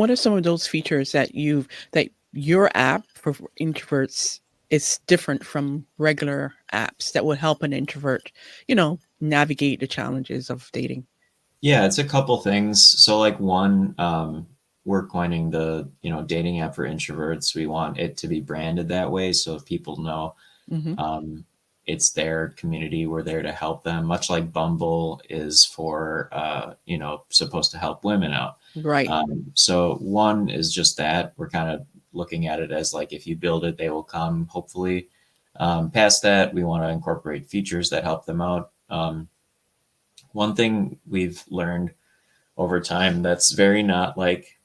What are some of those features that your app for introverts is different from regular apps that would help an introvert, navigate the challenges of dating? Yeah, it's a couple things. So like one, we're coining the, dating app for introverts. We want it to be branded that way. So if people know Hmm. um, it's their community, we're there to help them, much like Bumble is for, supposed to help women out. Right. So one is just that we're kind of looking at it as like, if you build it, they will come, hopefully. Past that, we want to incorporate features that help them out. One thing we've learned over time that's very not like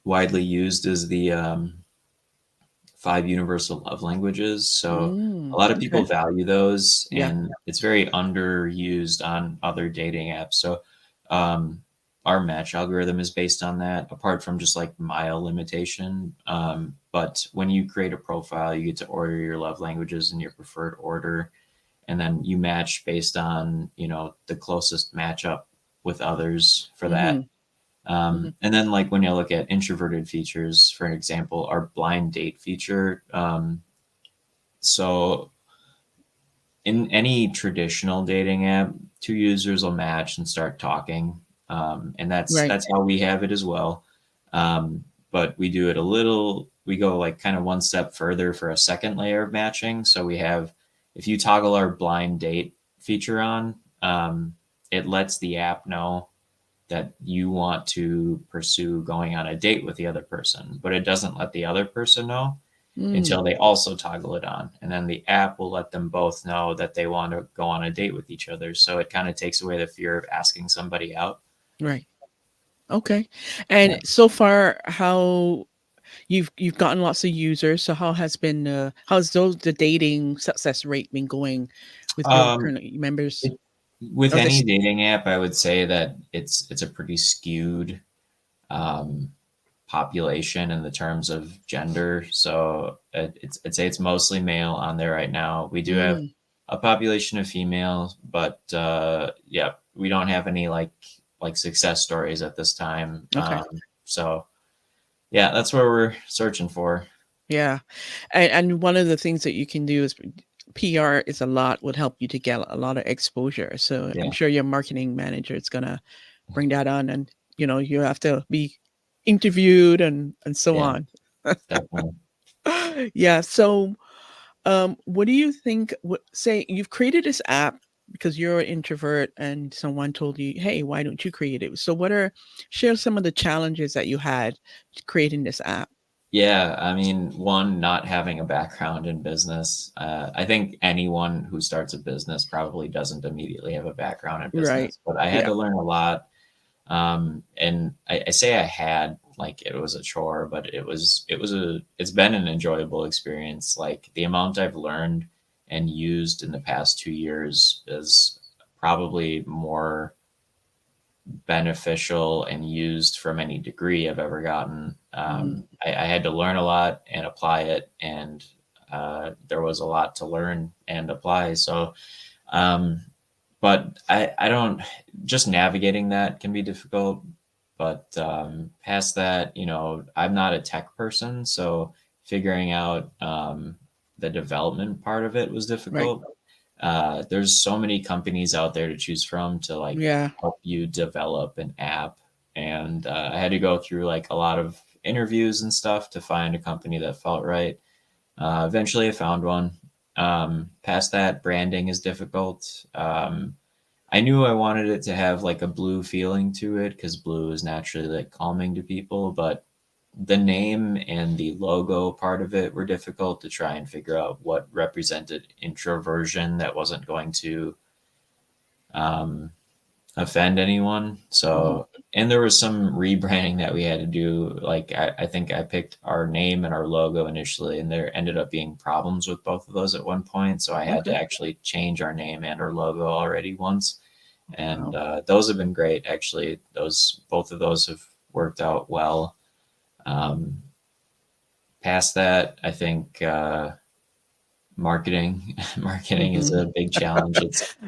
widely used is the 5 universal love languages. So a lot of people Okay. value those, Yeah. and it's very underused on other dating apps. So um, our match algorithm is based on that, apart from just like mile limitation. But when you create a profile, you get to order your love languages in your preferred order, and then you match based on the closest matchup with others for that. Hmm. Hmm. And then, like, when you look at introverted features, for an example, our blind date feature. So, in any traditional dating app, two users will match and start talking, and that's Right. that's how we have it as well. But we do it a little. We go like kind of one step further for a second layer of matching. So we have, if you toggle our blind date feature on, it lets the app know that you want to pursue going on a date with the other person, but it doesn't let the other person know Mm. until they also toggle it on. And then the app will let them both know that they want to go on a date with each other. So it kind of takes away the fear of asking somebody out. Right. Okay. Yeah. And so far, how you've gotten lots of users. So how's the dating success rate been going with your Um, current members it, with of any this? dating app, I would say that it's a pretty skewed um, population in the terms of gender. So I'd say it's mostly male on there right now. We do have Mm, a population of females, but yeah, we don't have any like success stories at this time. okay. So yeah, that's what we're searching for. Yeah. And one of the things that you can do is PR is a lot would help you to get a lot of exposure. So I'm Yeah, sure your marketing manager is gonna bring that on, and you have to be interviewed and so yeah, on. definitely. Yeah. So what do you think? Say you've created this app because you're an introvert, and someone told you, "Hey, why don't you create it?" So, share some of the challenges that you had creating this app? Yeah, I mean, one, not having a background in business. I think anyone who starts a business probably doesn't immediately have a background in Right. business, but I had Yeah. to learn a lot. And I say I had, like, it was a chore, but it's been an enjoyable experience. Like, the amount I've learned and used in the past 2 years is probably more beneficial and used from any degree I've ever gotten. Mm. I had to learn a lot and apply it, and there was a lot to learn and apply. So, um, but I don't, just navigating that can be difficult. But past that, I'm not a tech person, so figuring out the development part of it was Right. difficult. There's so many companies out there to choose from to like Yeah. help you develop an app, and I had to go through like a lot of interviews and stuff to find a company that felt right. Eventually, I found one. Past that, branding is difficult. I knew I wanted it to have like a blue feeling to it because blue is naturally like calming to people, but the name and the logo part of it were difficult to try and figure out what represented introversion that wasn't going to um, offend anyone. Mhm. So, and there was some rebranding that we had to do. Like, I think I picked our name and our logo initially, and there ended up being problems with both of those at one point. So I had to Okay. actually change our name and our logo already once. And Wow. those have been great, actually. Both of those have worked out well. Um, Past that, I think marketing marketing is Hmm. a big challenge.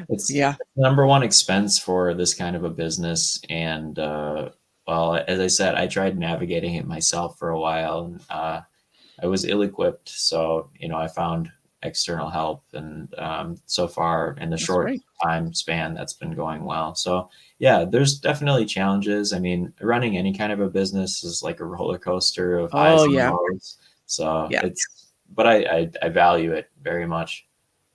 It's Yeah. number one expense for this kind of a business, and well, as I said, I tried navigating it myself for a while, and I was ill-equipped. So, I found external help, and so far in the That's short right. time span, that's been going well. So, yeah, there's definitely challenges. I mean, running any kind of a business is like a roller coaster of Oh highs and yeah. lows. So Yeah. but I value it very much.